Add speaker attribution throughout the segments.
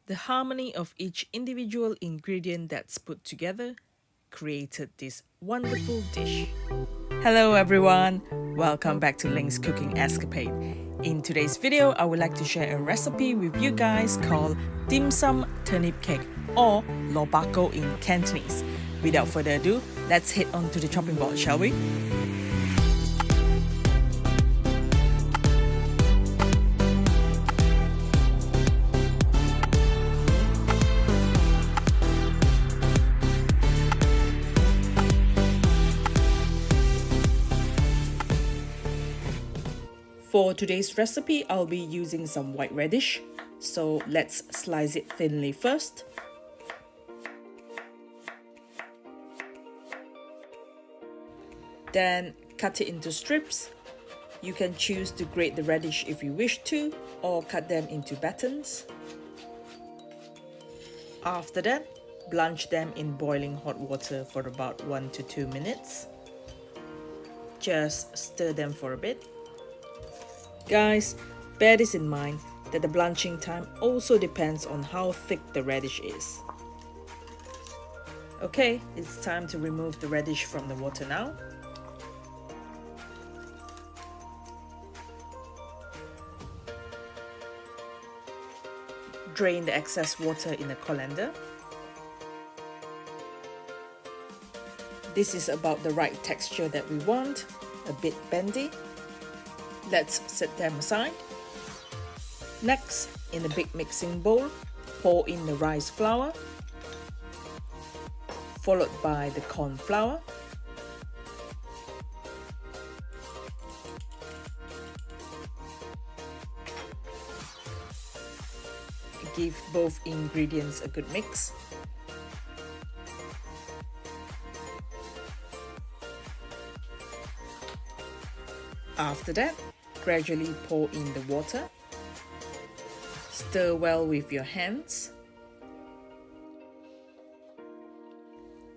Speaker 1: The harmony of each individual ingredient that's put together created this wonderful dish. Hello everyone, welcome back to Link's Cooking Escapade. In today's video, I would like to share a recipe with you guys called dim sum turnip cake or lobako in Cantonese. Without further ado, let's head on to the chopping board, shall we? For today's recipe, I'll be using some white radish, so let's slice it thinly first. Then cut it into strips. You can choose to grate the radish if you wish to, or cut them into batons. After that, blanch them in boiling hot water for about 1 to 2 minutes. Just stir them for a bit. Guys, bear this in mind that the blanching time also depends on how thick the radish is. Okay, it's time to remove the radish from the water now. Drain the excess water in a colander. This is about the right texture that we want, a bit bendy. Let's set them aside. Next, in a big mixing bowl, pour in the rice flour, followed by the corn flour. Give both ingredients a good mix. After that, gradually pour in the water. Stir well with your hands.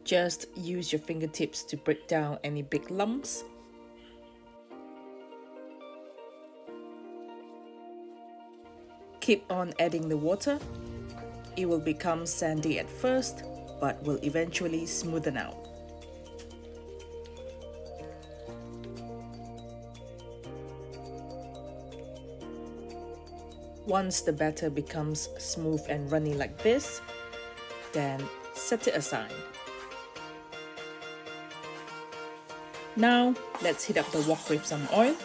Speaker 1: Just use your fingertips to break down any big lumps. Keep on adding the water. It will become sandy at first, but will eventually smoothen out. Once the batter becomes smooth and runny like this, then set it aside. Now, let's heat up the wok with some oil.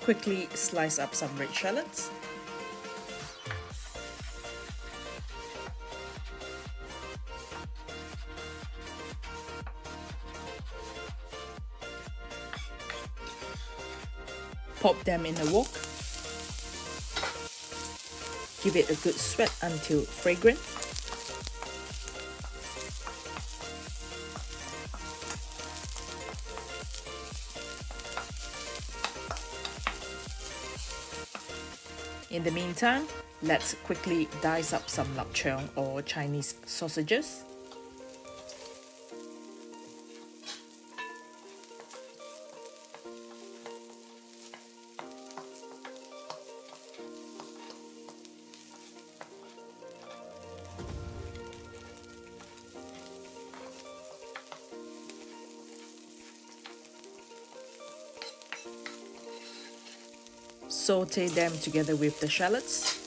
Speaker 1: Quickly slice up some red shallots. Pop them in the wok. Give it a good sweat until fragrant. In the meantime, let's quickly dice up some Lap Cheong or Chinese sausages. Saute them together with the shallots.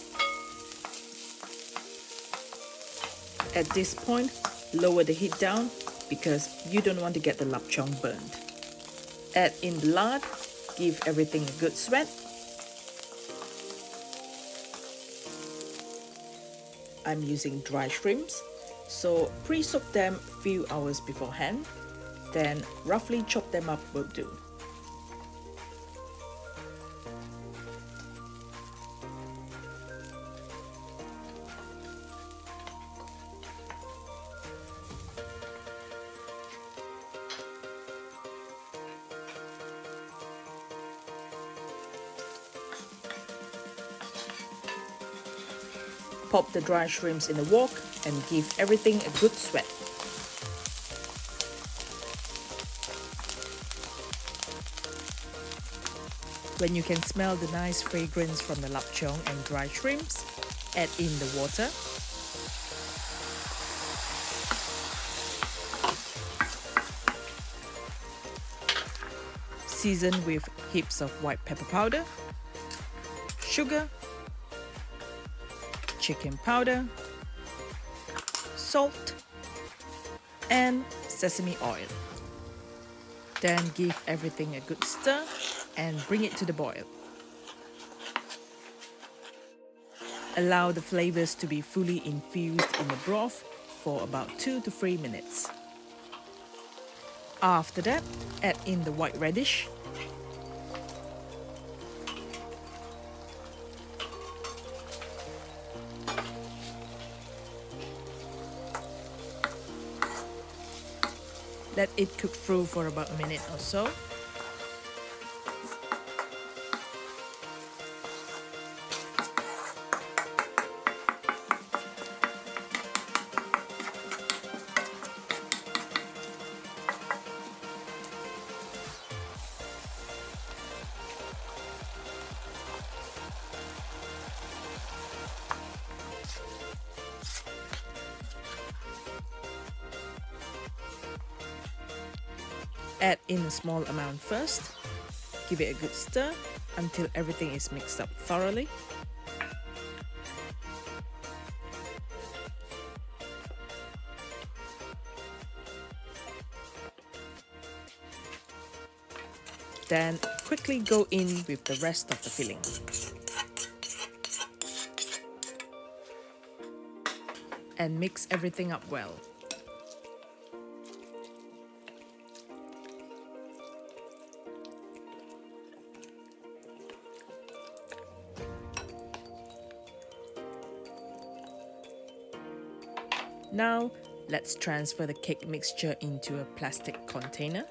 Speaker 1: At this point, lower the heat down because you don't want to get the Lap Cheong burned. Add in the lard, give everything a good sweat. I'm using dry shrimps, so pre-soak them a few hours beforehand, then roughly chop them up will do. Pop the dry shrimps in the wok and give everything a good sweat. When you can smell the nice fragrance from the Lap Cheong and dry shrimps, add in the water. Season with heaps of white pepper powder, sugar, chicken powder, salt, and sesame oil. Then give everything a good stir and bring it to the boil. Allow the flavors to be fully infused in the broth for about 2 to 3 minutes. After that, add in the white radish, let it cook through for about a minute or so. Add in a small amount first. Give it a good stir until everything is mixed up thoroughly. Then quickly go in with the rest of the filling. And mix everything up well. Now, let's transfer the cake mixture into a plastic container.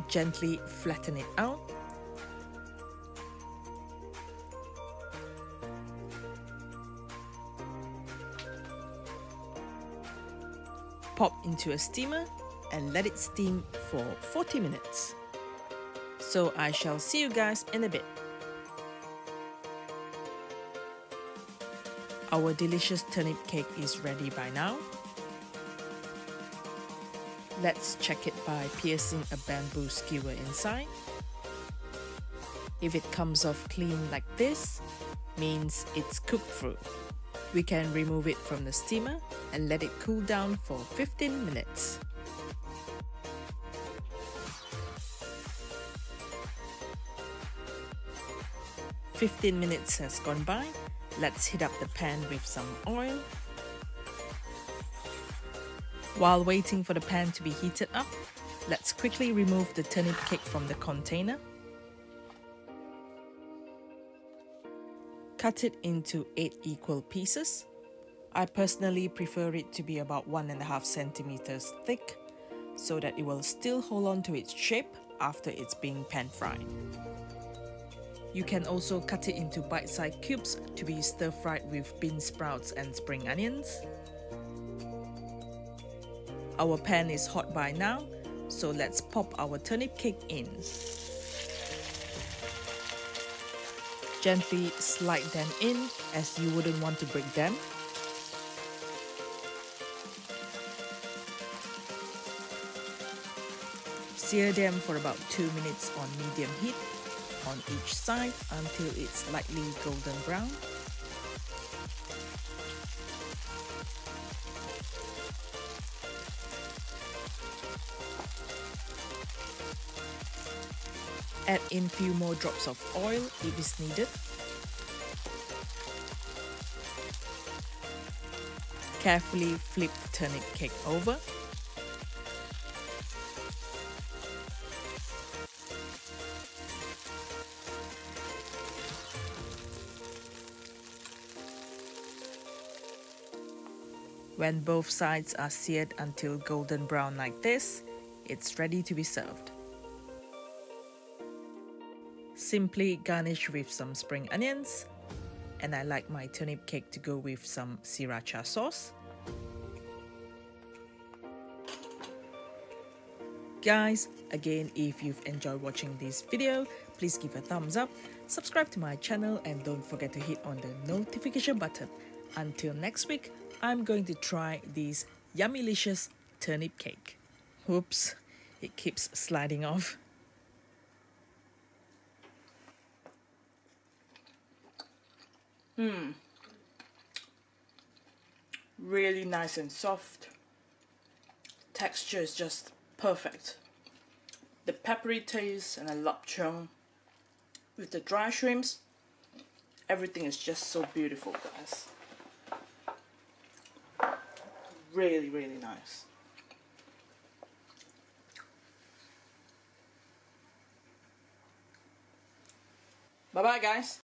Speaker 1: Gently flatten it out. Pop into a steamer and let it steam for 40 minutes. So I shall see you guys in a bit. Our delicious turnip cake is ready by now. Let's check it by piercing a bamboo skewer inside. If it comes off clean like this, means it's cooked through. We can remove it from the steamer and let it cool down for 15 minutes. "15 minutes has gone by. Let's heat up the pan with some oil. While waiting for the pan to be heated up, let's quickly remove the turnip cake from the container. Cut it into 8 equal pieces. I personally prefer it to be about 1.5 centimeters thick, so that it will still hold on to its shape after it's being pan fried. You can also cut it into bite-sized cubes to be stir-fried with bean sprouts and spring onions. Our pan is hot by now, so let's pop our turnip cake in. Gently slide them in as you wouldn't want to break them. Sear them for about 2 minutes on medium heat on each side until it's lightly golden brown. Add in few more drops of oil if it's needed. Carefully flip the turnip cake over. When both sides are seared until golden brown like this, it's ready to be served. Simply garnish with some spring onions, and I like my turnip cake to go with some sriracha sauce. Guys, again, if you've enjoyed watching this video, please give a thumbs up, subscribe to my channel, and don't forget to hit on the notification button. Until next week, I'm going to try this yummylicious turnip cake. Oops, it keeps sliding off. Really nice and soft. Texture is just perfect. The peppery taste and the Lap Cheong with the dry shrimps, everything is just so beautiful, guys. Really, really nice. Bye bye, guys.